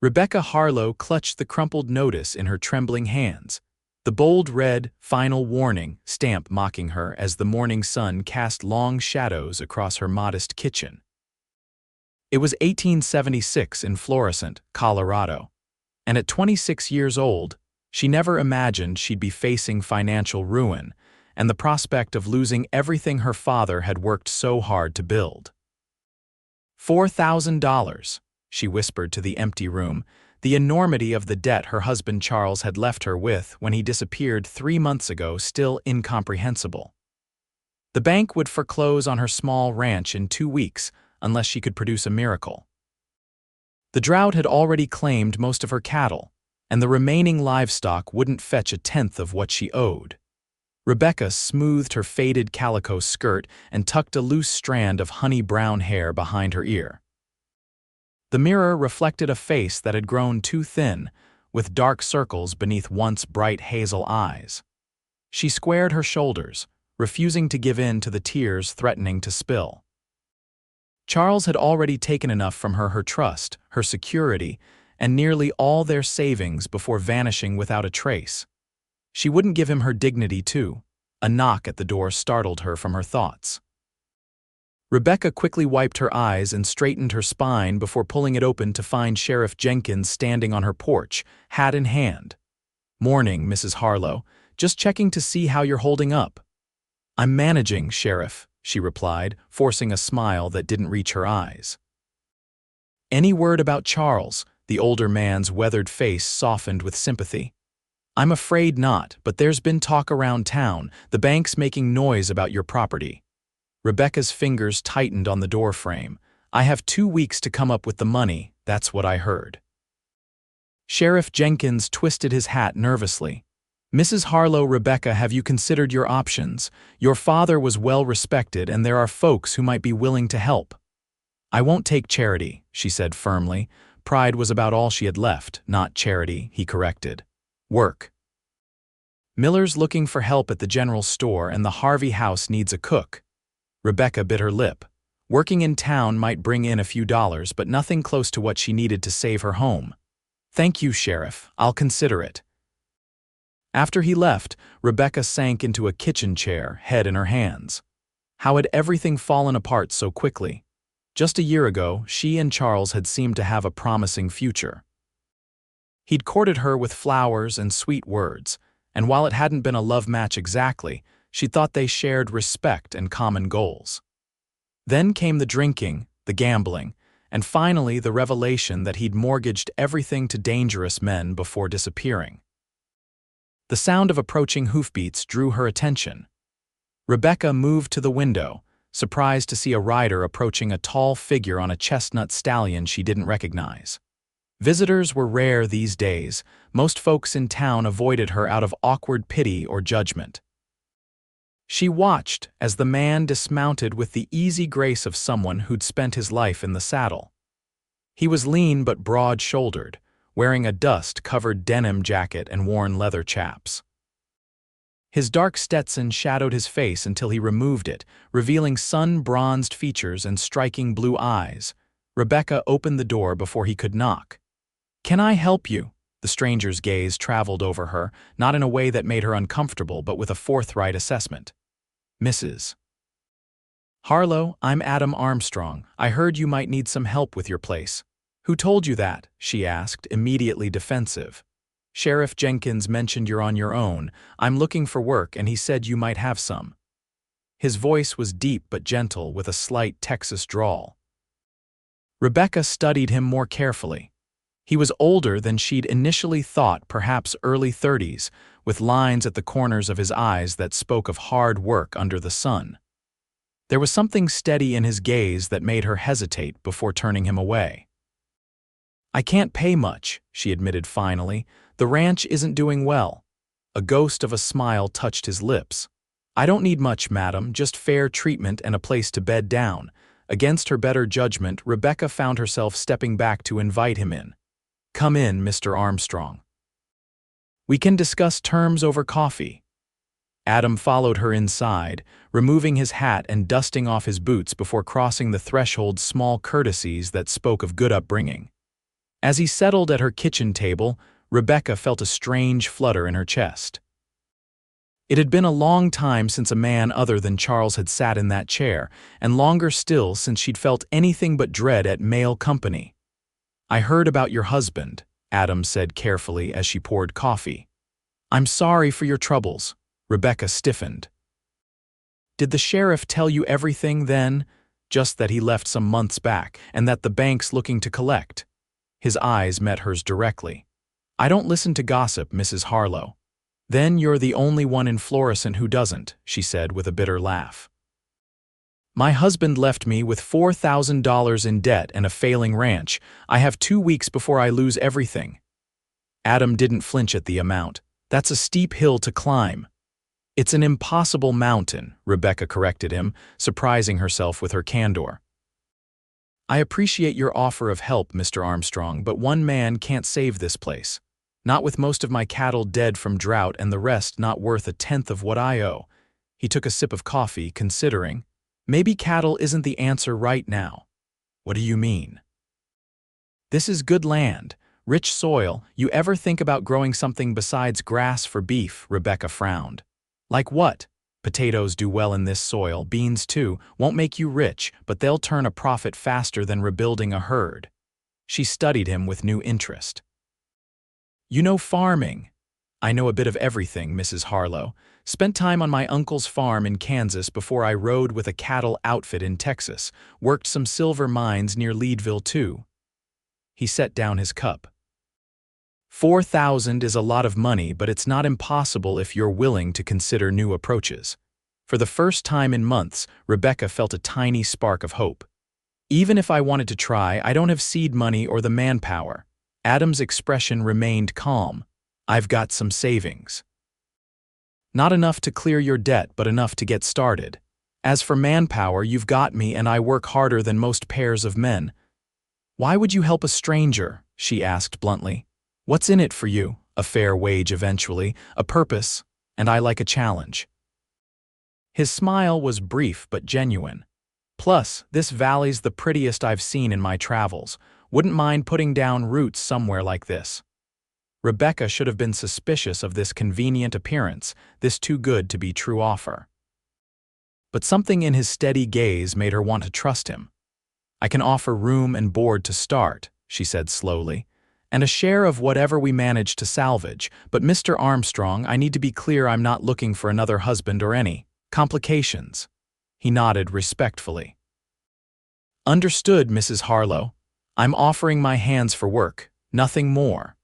Rebecca Harlow clutched the crumpled notice in her trembling hands, the bold red "Final Warning" stamp mocking her as the morning sun cast long shadows across her modest kitchen. It was 1876 in Florissant, Colorado, and at 26 years old, she never imagined she'd be facing financial ruin and the prospect of losing everything her father had worked so hard to build. $4,000, she whispered to the empty room, the enormity of the debt her husband Charles had left her with when he disappeared 3 months ago still incomprehensible. The bank would foreclose on her small ranch in 2 weeks unless she could produce a miracle. The drought had already claimed most of her cattle, and the remaining livestock wouldn't fetch a tenth of what she owed. Rebecca smoothed her faded calico skirt and tucked a loose strand of honey-brown hair behind her ear. The mirror reflected a face that had grown too thin, with dark circles beneath once bright hazel eyes. She squared her shoulders, refusing to give in to the tears threatening to spill. Charles had already taken enough from her trust, her security, and nearly all their savings before vanishing without a trace. She wouldn't give him her dignity, too. A knock at the door startled her from her thoughts. Rebecca quickly wiped her eyes and straightened her spine before pulling it open to find Sheriff Jenkins standing on her porch, hat in hand. "Morning, Mrs. Harlow. Just checking to see how you're holding up." "I'm managing, Sheriff," she replied, forcing a smile that didn't reach her eyes. "Any word about Charles?" The older man's weathered face softened with sympathy. "I'm afraid not, but there's been talk around town. The bank's making noise about your property." Rebecca's fingers tightened on the doorframe. "I have 2 weeks to come up with the money, that's what I heard." Sheriff Jenkins twisted his hat nervously. "Mrs. Harlow, Rebecca, have you considered your options? Your father was well respected, and there are folks who might be willing to help." "I won't take charity," she said firmly. Pride was about all she had left, not charity, he corrected. "Work. Miller's looking for help at the general store, and the Harvey house needs a cook." Rebecca bit her lip. Working in town might bring in a few dollars, but nothing close to what she needed to save her home. "Thank you, Sheriff. I'll consider it." After he left, Rebecca sank into a kitchen chair, head in her hands. How had everything fallen apart so quickly? Just a year ago, she and Charles had seemed to have a promising future. He'd courted her with flowers and sweet words, and while it hadn't been a love match exactly, she thought they shared respect and common goals. Then came the drinking, the gambling, and finally the revelation that he'd mortgaged everything to dangerous men before disappearing. The sound of approaching hoofbeats drew her attention. Rebecca moved to the window, surprised to see a rider approaching a tall figure on a chestnut stallion she didn't recognize. Visitors were rare these days. Most folks in town avoided her out of awkward pity or judgment. She watched as the man dismounted with the easy grace of someone who'd spent his life in the saddle. He was lean but broad-shouldered, wearing a dust-covered denim jacket and worn leather chaps. His dark Stetson shadowed his face until he removed it, revealing sun-bronzed features and striking blue eyes. Rebecca opened the door before he could knock. "Can I help you?" The stranger's gaze traveled over her, not in a way that made her uncomfortable, but with a forthright assessment. "Mrs. Harlow, I'm Adam Armstrong. I heard you might need some help with your place." "Who told you that?" she asked, immediately defensive. "Sheriff Jenkins mentioned you're on your own. I'm looking for work, and he said you might have some." His voice was deep but gentle, with a slight Texas drawl. Rebecca studied him more carefully. He was older than she'd initially thought, perhaps early 30s, with lines at the corners of his eyes that spoke of hard work under the sun. There was something steady in his gaze that made her hesitate before turning him away. "I can't pay much," she admitted finally. "The ranch isn't doing well." A ghost of a smile touched his lips. "I don't need much, madam, just fair treatment and a place to bed down." Against her better judgment, Rebecca found herself stepping back to invite him in. "Come in, Mr. Armstrong. We can discuss terms over coffee." Adam followed her inside, removing his hat and dusting off his boots before crossing the threshold's small courtesies that spoke of good upbringing. As he settled at her kitchen table, Rebecca felt a strange flutter in her chest. It had been a long time since a man other than Charles had sat in that chair, and longer still since she'd felt anything but dread at male company. "I heard about your husband," Adam said carefully as she poured coffee. "I'm sorry for your troubles." Rebecca stiffened. "Did the sheriff tell you everything then? Just that he left some months back, and that the bank's looking to collect?" His eyes met hers directly. "I don't listen to gossip, Mrs. Harlow." "Then you're the only one in Florissant who doesn't," she said with a bitter laugh. "My husband left me with $4,000 in debt and a failing ranch. I have 2 weeks before I lose everything." Adam didn't flinch at the amount. "That's a steep hill to climb." "It's an impossible mountain," Rebecca corrected him, surprising herself with her candor. "I appreciate your offer of help, Mr. Armstrong, but one man can't save this place. Not with most of my cattle dead from drought and the rest not worth a tenth of what I owe." He took a sip of coffee, considering. "Maybe cattle isn't the answer right now." "What do you mean?" "This is good land, rich soil. You ever think about growing something besides grass for beef?" Rebecca frowned. "Like what?" "Potatoes do well in this soil, beans too, won't make you rich, but they'll turn a profit faster than rebuilding a herd." She studied him with new interest. "You know farming." "I know a bit of everything, Mrs. Harlow. Spent time on my uncle's farm in Kansas before I rode with a cattle outfit in Texas. Worked some silver mines near Leadville too." He set down his cup. $4,000 is a lot of money, but it's not impossible if you're willing to consider new approaches." For the first time in months, Rebecca felt a tiny spark of hope. "Even if I wanted to try, I don't have seed money or the manpower." Adam's expression remained calm. "I've got some savings. Not enough to clear your debt, but enough to get started. As for manpower, you've got me, and I work harder than most pairs of men." "Why would you help a stranger?" she asked bluntly. "What's in it for you? A fair wage eventually, a purpose, and I like a challenge." His smile was brief but genuine. "Plus, this valley's the prettiest I've seen in my travels. Wouldn't mind putting down roots somewhere like this." Rebecca should have been suspicious of this convenient appearance, this too good to be true offer. But something in his steady gaze made her want to trust him. "I can offer room and board to start," she said slowly, "and a share of whatever we manage to salvage. But Mr. Armstrong, I need to be clear, I'm not looking for another husband or any complications." He nodded respectfully. "Understood, Mrs. Harlow. I'm offering my hands for work, nothing more."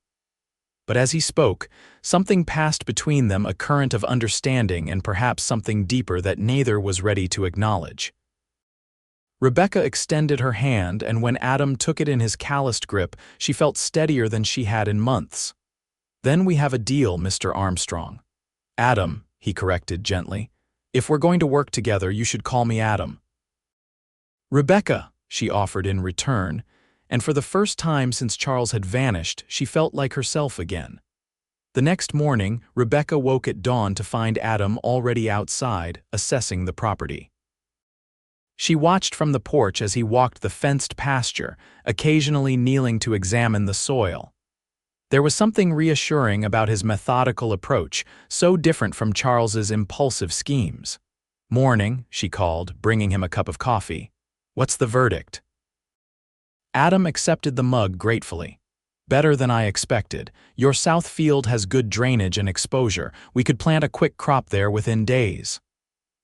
But as he spoke, something passed between them, a current of understanding and perhaps something deeper that neither was ready to acknowledge. Rebecca extended her hand, and when Adam took it in his calloused grip, she felt steadier than she had in months. "Then we have a deal, Mr. Armstrong." "Adam," he corrected gently. "If we're going to work together, you should call me Adam." "Rebecca," she offered in return, and for the first time since Charles had vanished, she felt like herself again. The next morning, Rebecca woke at dawn to find Adam already outside, assessing the property. She watched from the porch as he walked the fenced pasture, occasionally kneeling to examine the soil. There was something reassuring about his methodical approach, so different from Charles's impulsive schemes. "Morning," she called, bringing him a cup of coffee. "What's the verdict?" Adam accepted the mug gratefully. "Better than I expected. Your south field has good drainage and exposure. We could plant a quick crop there within days."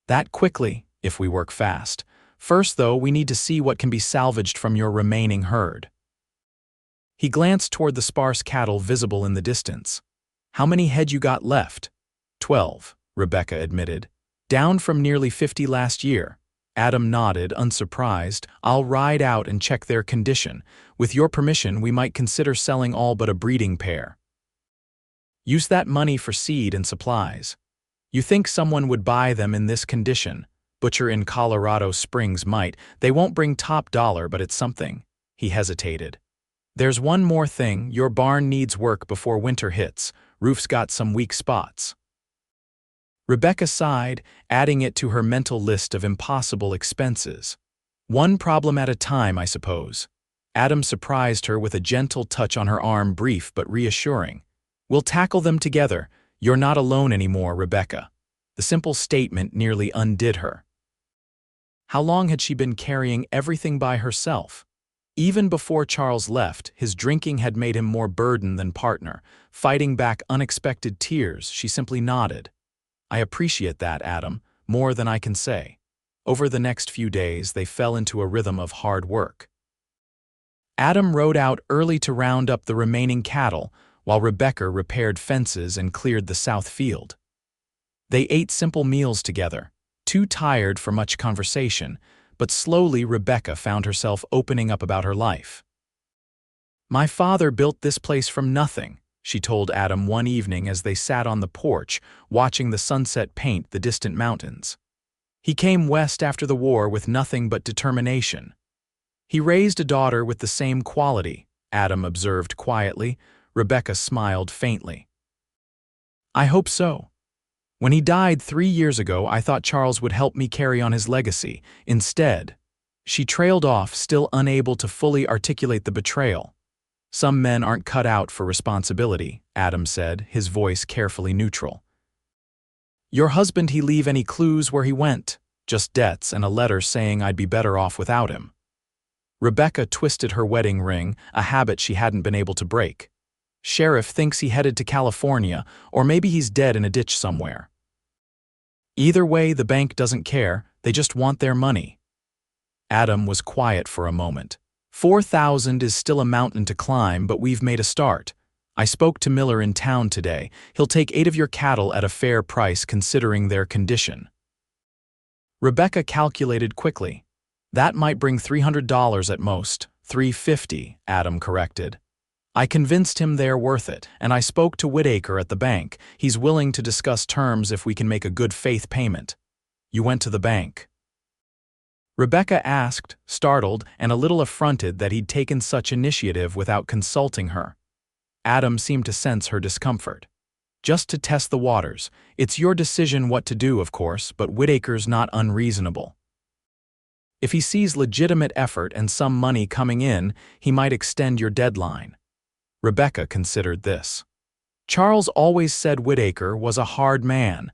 "That quickly, if we work fast. First, though, we need to see what can be salvaged from your remaining herd." He glanced toward the sparse cattle visible in the distance. "How many head you got left?" 12, Rebecca admitted. "Down from nearly 50 last year." Adam nodded, unsurprised. "I'll ride out and check their condition. With your permission, we might consider selling all but a breeding pair. Use that money for seed and supplies. You think someone would buy them in this condition? Butcher in Colorado Springs might. They won't bring top dollar, but it's something." He hesitated. "There's one more thing. Your barn needs work before winter hits. Roof's got some weak spots." Rebecca sighed, adding it to her mental list of impossible expenses. "One problem at a time, I suppose." Adam surprised her with a gentle touch on her arm, brief but reassuring. "We'll tackle them together. You're not alone anymore, Rebecca." The simple statement nearly undid her. How long had she been carrying everything by herself? Even before Charles left, his drinking had made him more burden than partner. Fighting back unexpected tears, she simply nodded. "I appreciate that, Adam, more than I can say." Over the next few days, they fell into a rhythm of hard work. Adam rode out early to round up the remaining cattle, while Rebecca repaired fences and cleared the south field. They ate simple meals together, too tired for much conversation, but slowly Rebecca found herself opening up about her life. "My father built this place from nothing," she told Adam one evening as they sat on the porch, watching the sunset paint the distant mountains. "He came west after the war with nothing but determination. He raised a daughter with the same quality," Adam observed quietly. Rebecca smiled faintly. "I hope so. When he died 3 years ago, I thought Charles would help me carry on his legacy. Instead," she trailed off, still unable to fully articulate the betrayal. "Some men aren't cut out for responsibility," Adam said, his voice carefully neutral. "Your husband, he leave any clues where he went?" "Just debts and a letter saying I'd be better off without him." Rebecca twisted her wedding ring, a habit she hadn't been able to break. "Sheriff thinks he headed to California, or maybe he's dead in a ditch somewhere. Either way, the bank doesn't care, they just want their money." Adam was quiet for a moment. "4,000 is still a mountain to climb, but we've made a start. I spoke to Miller in town today. He'll take 8 of your cattle at a fair price considering their condition." Rebecca calculated quickly. "That might bring $300 at most." "350, Adam corrected. "I convinced him they're worth it, and I spoke to Whitaker at the bank. He's willing to discuss terms if we can make a good faith payment." "You went to the bank?" Rebecca asked, startled and a little affronted that he'd taken such initiative without consulting her. Adam seemed to sense her discomfort. "Just to test the waters. It's your decision what to do, of course, but Whitaker's not unreasonable. If he sees legitimate effort and some money coming in, he might extend your deadline." Rebecca considered this. "Charles always said Whitaker was a hard man.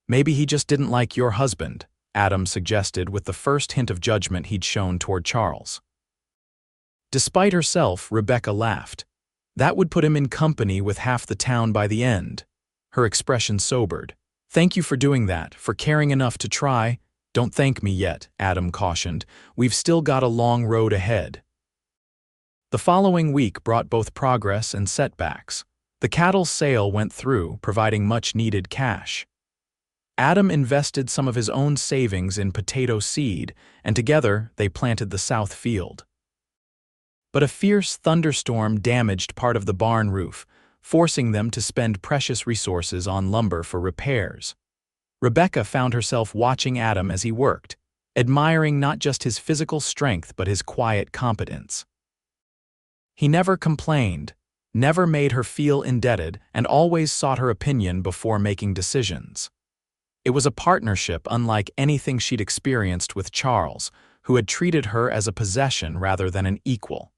Maybe he just didn't like your husband," Adam suggested with the first hint of judgment he'd shown toward Charles. Despite herself, Rebecca laughed. "That would put him in company with half the town by the end." Her expression sobered. "Thank you for doing that, for caring enough to try." "Don't thank me yet," Adam cautioned. "We've still got a long road ahead." The following week brought both progress and setbacks. The cattle sale went through, providing much-needed cash. Adam invested some of his own savings in potato seed, and together they planted the south field. But a fierce thunderstorm damaged part of the barn roof, forcing them to spend precious resources on lumber for repairs. Rebecca found herself watching Adam as he worked, admiring not just his physical strength but his quiet competence. He never complained, never made her feel indebted, and always sought her opinion before making decisions. It was a partnership unlike anything she'd experienced with Charles, who had treated her as a possession rather than an equal.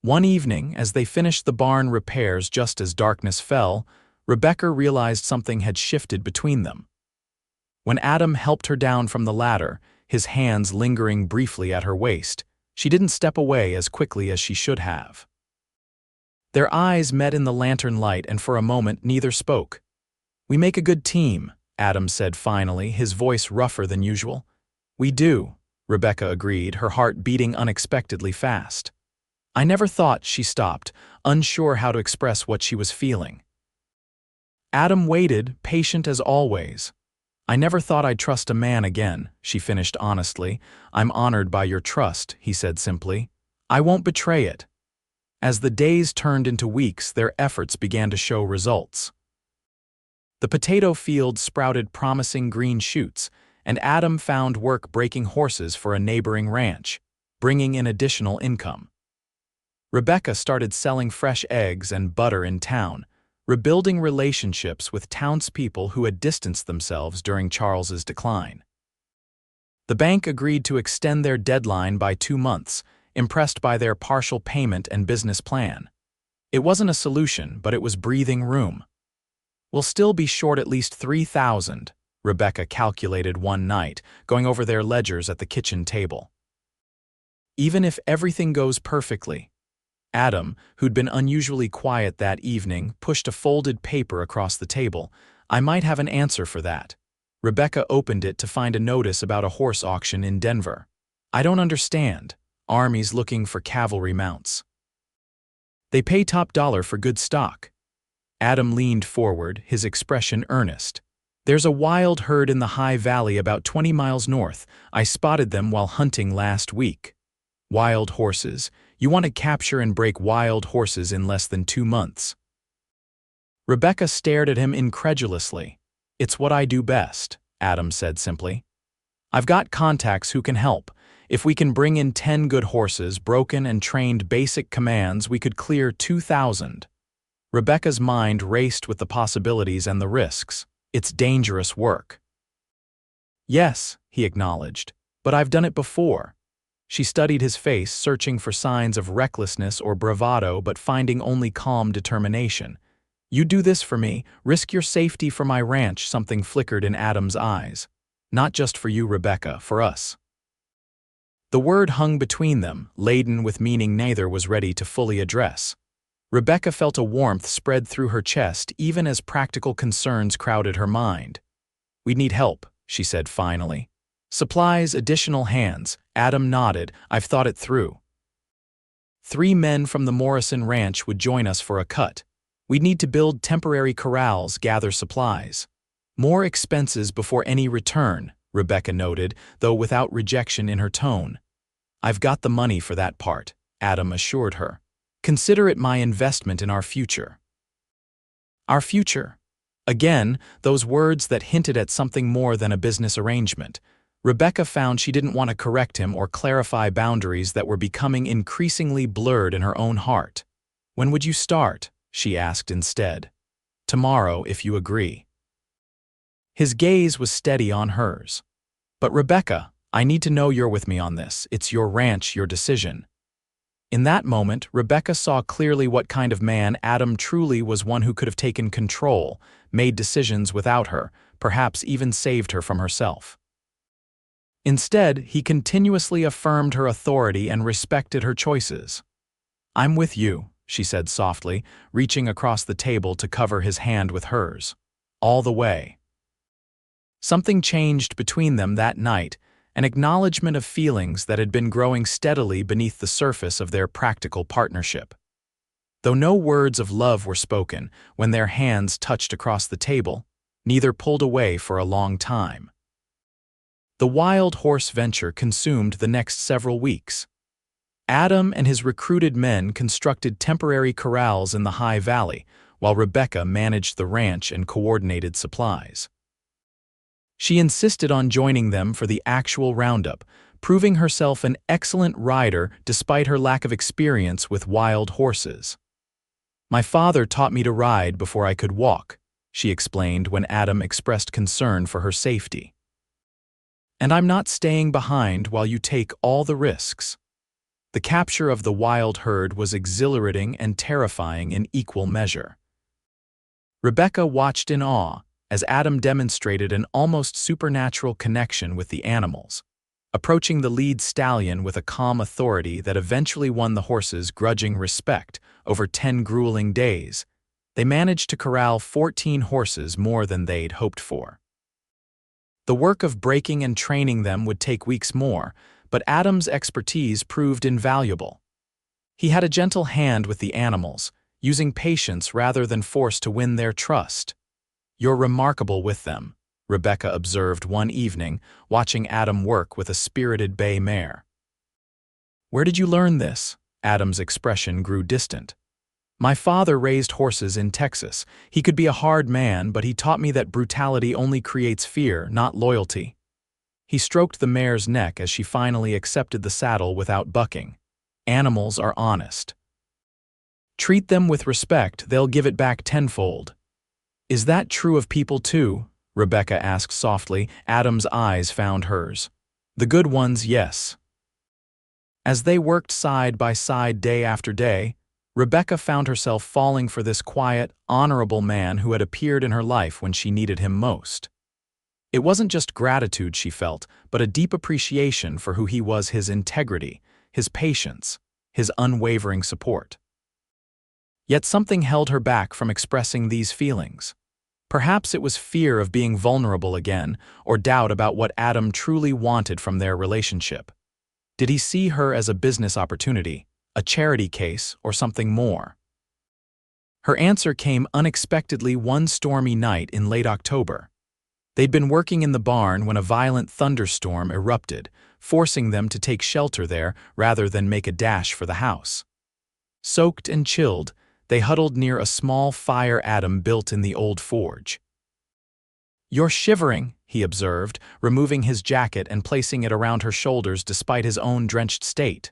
One evening, as they finished the barn repairs just as darkness fell, Rebecca realized something had shifted between them. When Adam helped her down from the ladder, his hands lingering briefly at her waist, she didn't step away as quickly as she should have. Their eyes met in the lantern light, and for a moment neither spoke. "We make a good team," Adam said finally, his voice rougher than usual. "We do," Rebecca agreed, her heart beating unexpectedly fast. "I never thought," she stopped, unsure how to express what she was feeling. Adam waited, patient as always. "I never thought I'd trust a man again," she finished honestly. "I'm honored by your trust," he said simply. "I won't betray it." As the days turned into weeks, their efforts began to show results. The potato field sprouted promising green shoots, and Adam found work breaking horses for a neighboring ranch, bringing in additional income. Rebecca started selling fresh eggs and butter in town, rebuilding relationships with townspeople who had distanced themselves during Charles's decline. The bank agreed to extend their deadline by 2 months, impressed by their partial payment and business plan. It wasn't a solution, but it was breathing room. "We'll still be short at least 3,000, Rebecca calculated one night, going over their ledgers at the kitchen table. "Even if everything goes perfectly." Adam, who'd been unusually quiet that evening, pushed a folded paper across the table. "I might have an answer for that." Rebecca opened it to find a notice about a horse auction in Denver. "I don't understand. Armies looking for cavalry mounts. They pay top dollar for good stock." Adam leaned forward, his expression earnest. "There's a wild herd in the high valley about 20 miles north. I spotted them while hunting last week." "Wild horses. You want to capture and break wild horses in less than 2 months." Rebecca stared at him incredulously. "It's what I do best," Adam said simply. "I've got contacts who can help. If we can bring in 10 good horses, broken and trained basic commands, we could clear 2,000. Rebecca's mind raced with the possibilities and the risks. "It's dangerous work." "Yes," he acknowledged, "but I've done it before." She studied his face, searching for signs of recklessness or bravado, but finding only calm determination. "You do this for me, risk your safety for my ranch." Something flickered in Adam's eyes. "Not just for you, Rebecca, for us." The word hung between them, laden with meaning neither was ready to fully address. Rebecca felt a warmth spread through her chest even as practical concerns crowded her mind. "We need help," she said finally. "Supplies, additional hands." Adam nodded. "I've thought it through. 3 men from the Morrison Ranch would join us for a cut. We'd need to build temporary corrals, gather supplies. More expenses before any return," Rebecca noted, though without rejection in her tone. "I've got the money for that part," Adam assured her. "Consider it my investment in our future." Our future. Again, those words that hinted at something more than a business arrangement. Rebecca found she didn't want to correct him or clarify boundaries that were becoming increasingly blurred in her own heart. "When would you start?" she asked instead. "Tomorrow, if you agree." His gaze was steady on hers. "But Rebecca, I need to know you're with me on this. It's your ranch, your decision." In that moment, Rebecca saw clearly what kind of man Adam truly was, one who could have taken control, made decisions without her, perhaps even saved her from herself. Instead, he continuously affirmed her authority and respected her choices. "I'm with you," she said softly, reaching across the table to cover his hand with hers. "All the way." Something changed between them that night, an acknowledgement of feelings that had been growing steadily beneath the surface of their practical partnership. Though no words of love were spoken, when their hands touched across the table, neither pulled away for a long time. The wild horse venture consumed the next several weeks. Adam and his recruited men constructed temporary corrals in the high valley, while Rebecca managed the ranch and coordinated supplies. She insisted on joining them for the actual roundup, proving herself an excellent rider despite her lack of experience with wild horses. "My father taught me to ride before I could walk," she explained when Adam expressed concern for her safety. "And I'm not staying behind while you take all the risks." The capture of the wild herd was exhilarating and terrifying in equal measure. Rebecca watched in awe as Adam demonstrated an almost supernatural connection with the animals, approaching the lead stallion with a calm authority that eventually won the horse's grudging respect. Over 10 grueling days, they managed to corral 14 horses, more than they'd hoped for. The work of breaking and training them would take weeks more, but Adam's expertise proved invaluable. He had a gentle hand with the animals, using patience rather than force to win their trust. "You're remarkable with them," Rebecca observed one evening, watching Adam work with a spirited bay mare. "Where did you learn this?" Adam's expression grew distant. "My father raised horses in Texas. He could be a hard man, but he taught me that brutality only creates fear, not loyalty." He stroked the mare's neck as she finally accepted the saddle without bucking. "Animals are honest. Treat them with respect, they'll give it back tenfold." "Is that true of people too?" Rebecca asked softly. Adam's eyes found hers. "The good ones, yes." As they worked side by side day after day, Rebecca found herself falling for this quiet, honorable man who had appeared in her life when she needed him most. It wasn't just gratitude she felt, but a deep appreciation for who he was: his integrity, his patience, his unwavering support. Yet something held her back from expressing these feelings. Perhaps it was fear of being vulnerable again, or doubt about what Adam truly wanted from their relationship. Did he see her as a business opportunity, a charity case, or something more? Her answer came unexpectedly one stormy night in late October. They'd been working in the barn when a violent thunderstorm erupted, forcing them to take shelter there rather than make a dash for the house. Soaked and chilled, they huddled near a small fire Adam built in the old forge. "You're shivering," he observed, removing his jacket and placing it around her shoulders despite his own drenched state.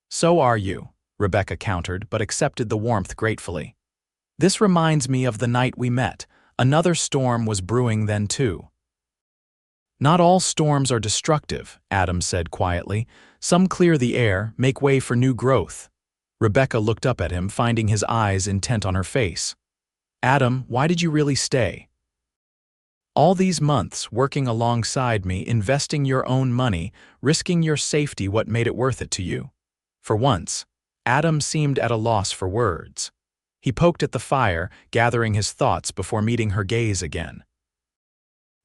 "So are you," Rebecca countered, but accepted the warmth gratefully. "This reminds me of the night we met. Another storm was brewing then too." "Not all storms are destructive," Adam said quietly. "Some clear the air, make way for new growth." Rebecca looked up at him, finding his eyes intent on her face. "Adam, why did you really stay?" "All these months, working alongside me, investing your own money, risking your safety, what made it worth it to you?" For once, Adam seemed at a loss for words. He poked at the fire, gathering his thoughts before meeting her gaze again.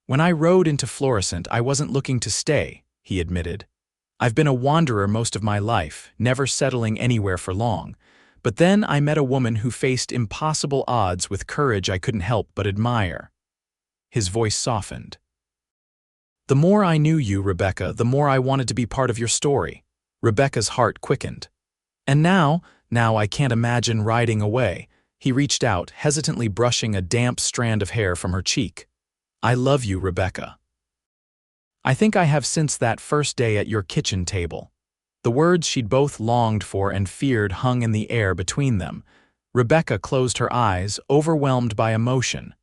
"When I rode into Florissant, I wasn't looking to stay," he admitted. "I've been a wanderer most of my life, never settling anywhere for long. But then I met a woman who faced impossible odds with courage I couldn't help but admire." His voice softened. "The more I knew you, Rebecca, the more I wanted to be part of your story." Rebecca's heart quickened. "And now I can't imagine riding away." He reached out, hesitantly brushing a damp strand of hair from her cheek. "I love you, Rebecca. I think I have since that first day at your kitchen table." The words she'd both longed for and feared hung in the air between them. Rebecca closed her eyes, overwhelmed by emotion.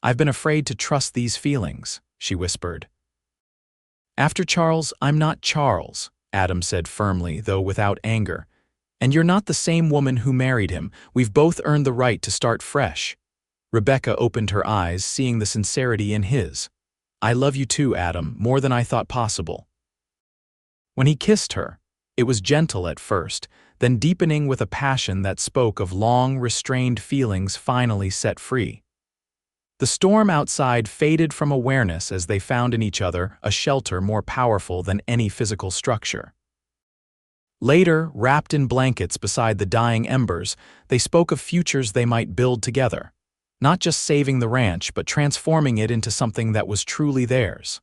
"I've been afraid to trust these feelings," she whispered. "After Charles, I'm not Charles," Adam said firmly, though without anger. "And you're not the same woman who married him. We've both earned the right to start fresh." Rebecca opened her eyes, seeing the sincerity in his. "I love you too, Adam, more than I thought possible." When he kissed her, it was gentle at first, then deepening with a passion that spoke of long, restrained feelings finally set free. The storm outside faded from awareness as they found in each other a shelter more powerful than any physical structure. Later, wrapped in blankets beside the dying embers, they spoke of futures they might build together. Not just saving the ranch, but transforming it into something that was truly theirs.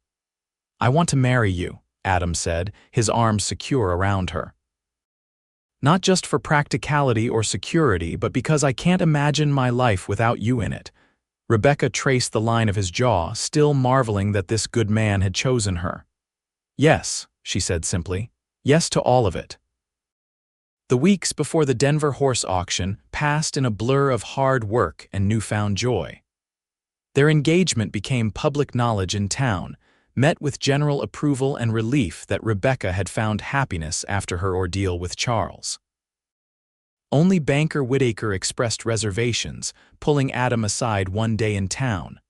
"I want to marry you," Adam said, his arms secure around her. "Not just for practicality or security, but because I can't imagine my life without you in it." Rebecca traced the line of his jaw, still marveling that this good man had chosen her. "Yes," she said simply. "Yes to all of it." The weeks before the Denver horse auction passed in a blur of hard work and newfound joy. Their engagement became public knowledge in town, met with general approval and relief that Rebecca had found happiness after her ordeal with Charles. Only banker Whitaker expressed reservations, pulling Adam aside one day in town.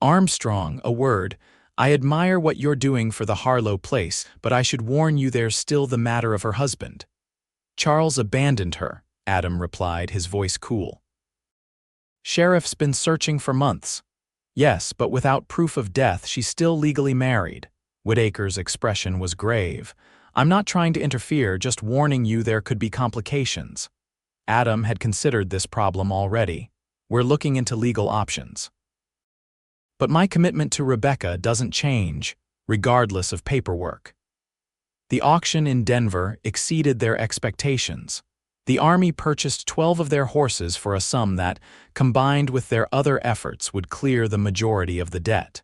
"Armstrong, a word. I admire what you're doing for the Harlow place, but I should warn you there's still the matter of her husband." "Charles abandoned her," Adam replied, his voice cool. "Sheriff's been searching for months." "Yes, but without proof of death, she's still legally married." Whitaker's expression was grave. "I'm not trying to interfere, just warning you there could be complications." Adam had considered this problem already. "We're looking into legal options." "But my commitment to Rebecca doesn't change, regardless of paperwork." The auction in Denver exceeded their expectations. The Army purchased 12 of their horses for a sum that, combined with their other efforts, would clear the majority of the debt.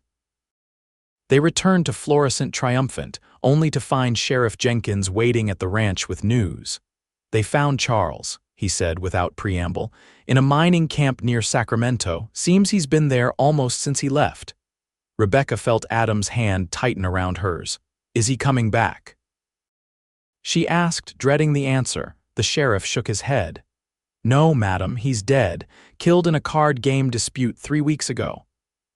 They returned to Florissant triumphant, only to find Sheriff Jenkins waiting at the ranch with news. "They found Charles," he said without preamble, "in a mining camp near Sacramento. Seems he's been there almost since he left." Rebecca felt Adam's hand tighten around hers. "Is he coming back?" She asked, dreading the answer. The sheriff shook his head. No, madam, he's dead, killed in a card game dispute 3 weeks ago.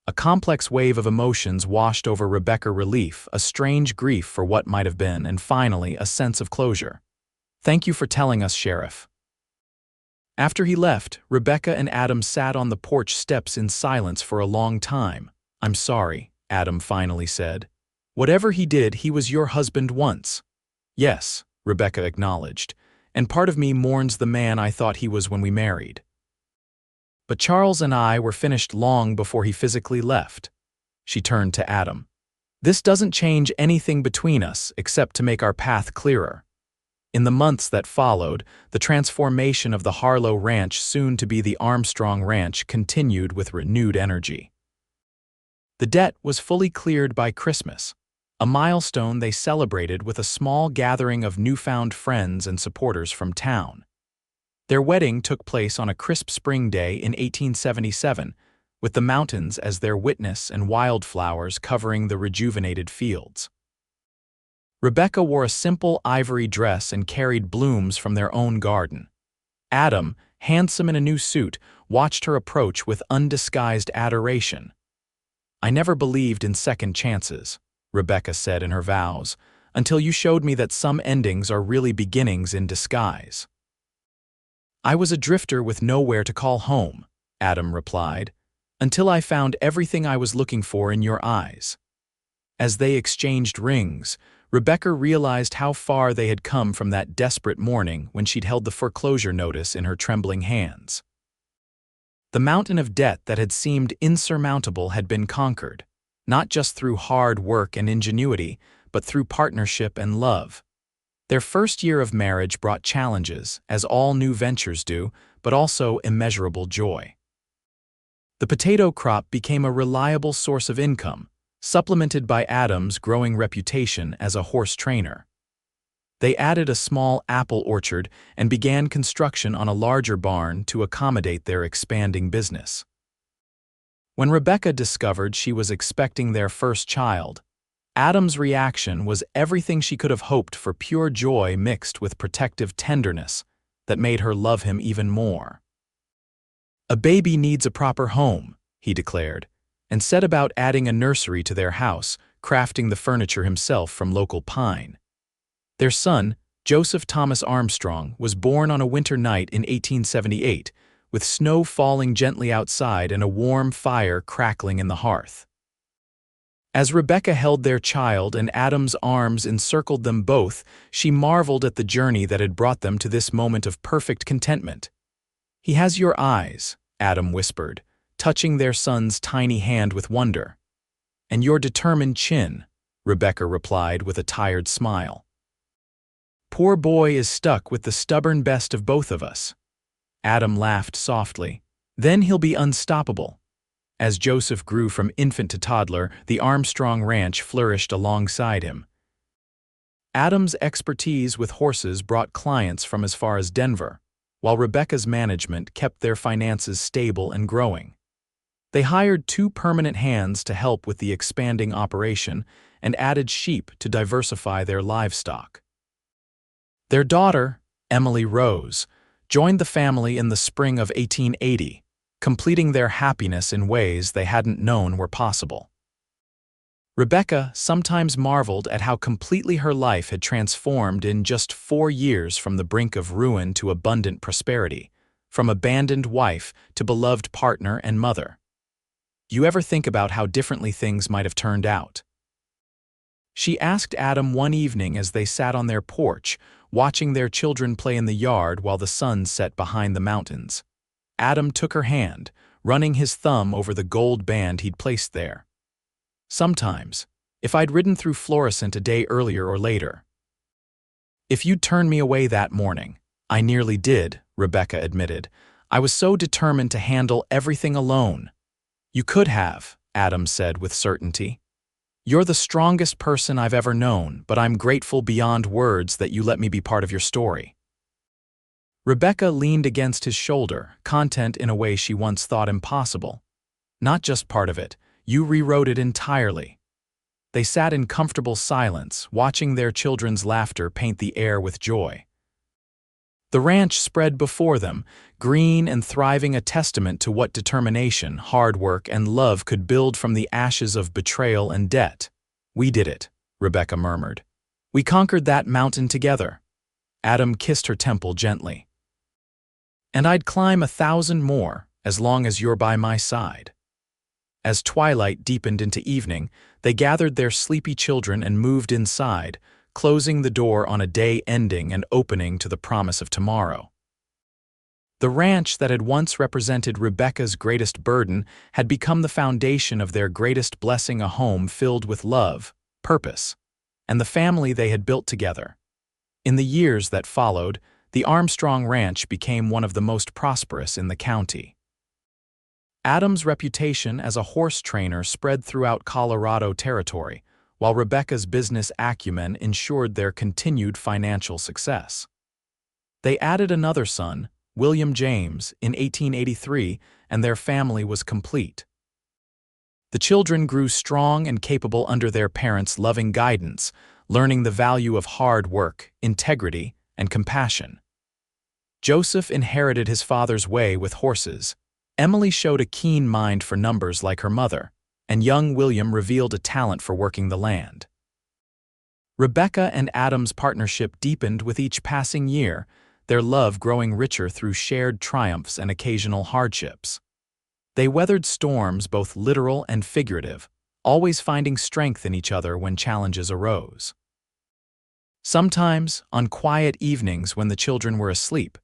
A complex wave of emotions washed over Rebecca: relief, a strange grief for what might have been, and finally, a sense of closure. Thank you for telling us, Sheriff. After he left, Rebecca and Adam sat on the porch steps in silence for a long time. I'm sorry, Adam finally said. Whatever he did, he was your husband once. Yes, Rebecca acknowledged, and part of me mourns the man I thought he was when we married. But Charles and I were finished long before he physically left. She turned to Adam. This doesn't change anything between us except to make our path clearer. In the months that followed, the transformation of the Harlow ranch, soon to be the Armstrong ranch, continued with renewed energy. The debt was fully cleared by Christmas, a milestone they celebrated with a small gathering of newfound friends and supporters from town. Their wedding took place on a crisp spring day in 1877, with the mountains as their witness and wildflowers covering the rejuvenated fields. Rebecca wore a simple ivory dress and carried blooms from their own garden. Adam, handsome in a new suit, watched her approach with undisguised adoration. I never believed in second chances, Rebecca said in her vows, until you showed me that some endings are really beginnings in disguise. I was a drifter with nowhere to call home, Adam replied, until I found everything I was looking for in your eyes. As they exchanged rings, Rebecca realized how far they had come from that desperate morning when she'd held the foreclosure notice in her trembling hands. The mountain of debt that had seemed insurmountable had been conquered, not just through hard work and ingenuity, but through partnership and love. Their first year of marriage brought challenges, as all new ventures do, but also immeasurable joy. The potato crop became a reliable source of income, supplemented by Adam's growing reputation as a horse trainer. They added a small apple orchard and began construction on a larger barn to accommodate their expanding business. When Rebecca discovered she was expecting their first child, Adam's reaction was everything she could have hoped for: pure joy mixed with protective tenderness that made her love him even more. A baby needs a proper home, he declared, and set about adding a nursery to their house, crafting the furniture himself from local pine. Their son, Joseph Thomas Armstrong, was born on a winter night in 1878, with snow falling gently outside and a warm fire crackling in the hearth. As Rebecca held their child and Adam's arms encircled them both, she marveled at the journey that had brought them to this moment of perfect contentment. He has your eyes, Adam whispered, touching their son's tiny hand with wonder. And your determined chin, Rebecca replied with a tired smile. Poor boy is stuck with the stubborn best of both of us. Adam laughed softly. Then he'll be unstoppable. As Joseph grew from infant to toddler, the Armstrong ranch flourished alongside him. Adam's expertise with horses brought clients from as far as Denver, while Rebecca's management kept their finances stable and growing. They hired 2 permanent hands to help with the expanding operation and added sheep to diversify their livestock. Their daughter, Emily Rose, joined the family in the spring of 1880, completing their happiness in ways they hadn't known were possible. Rebecca sometimes marveled at how completely her life had transformed in just 4 years, from the brink of ruin to abundant prosperity, from abandoned wife to beloved partner and mother. You ever think about how differently things might have turned out? She asked Adam one evening as they sat on their porch, watching their children play in the yard while the sun set behind the mountains. Adam took her hand, running his thumb over the gold band he'd placed there. Sometimes, if I'd ridden through Florissant a day earlier or later. If you'd turned me away that morning, I nearly did, Rebecca admitted. I was so determined to handle everything alone. You could have, Adam said with certainty. You're the strongest person I've ever known, but I'm grateful beyond words that you let me be part of your story. Rebecca leaned against his shoulder, content in a way she once thought impossible. Not just part of it, you rewrote it entirely. They sat in comfortable silence, watching their children's laughter paint the air with joy. The ranch spread before them, green and thriving, a testament to what determination, hard work, and love could build from the ashes of betrayal and debt. "We did it," Rebecca murmured. "We conquered that mountain together." Adam kissed her temple gently. "And I'd climb 1,000 more, as long as you're by my side." As twilight deepened into evening, they gathered their sleepy children and moved inside, closing the door on a day ending and opening to the promise of tomorrow. The ranch that had once represented Rebecca's greatest burden had become the foundation of their greatest blessing, a home filled with love, purpose, and the family they had built together. In the years that followed, the Armstrong Ranch became one of the most prosperous in the county. Adam's reputation as a horse trainer spread throughout Colorado Territory, while Rebecca's business acumen ensured their continued financial success. They added another son, William James, in 1883, and their family was complete. The children grew strong and capable under their parents' loving guidance, learning the value of hard work, integrity, and compassion. Joseph inherited his father's way with horses. Emily showed a keen mind for numbers like her mother, and young William revealed a talent for working the land. Rebecca and Adam's partnership deepened with each passing year, their love growing richer through shared triumphs and occasional hardships. They weathered storms, both literal and figurative, always finding strength in each other when challenges arose. Sometimes, on quiet evenings when the children were asleep,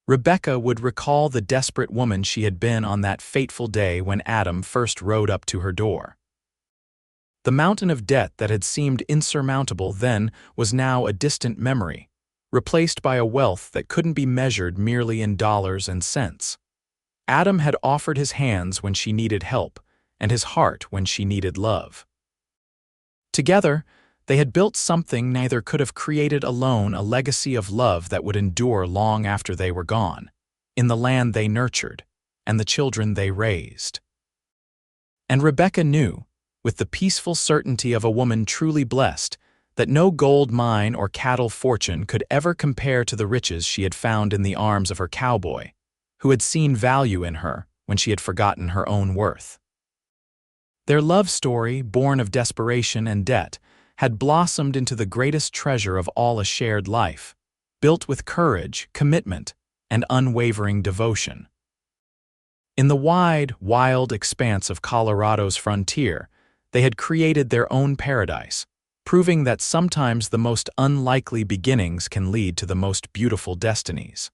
Rebecca would recall the desperate woman she had been on that fateful day when Adam first rode up to her door. The mountain of debt that had seemed insurmountable then was now a distant memory, replaced by a wealth that couldn't be measured merely in dollars and cents. Adam had offered his hands when she needed help, and his heart when she needed love. Together, they had built something neither could have created alone, a legacy of love that would endure long after they were gone, in the land they nurtured, and the children they raised. And Rebecca knew, with the peaceful certainty of a woman truly blessed, that no gold mine or cattle fortune could ever compare to the riches she had found in the arms of her cowboy, who had seen value in her when she had forgotten her own worth. Their love story, born of desperation and debt, had blossomed into the greatest treasure of all, a shared life, built with courage, commitment, and unwavering devotion. In the wide, wild expanse of Colorado's frontier, they had created their own paradise, proving that sometimes the most unlikely beginnings can lead to the most beautiful destinies.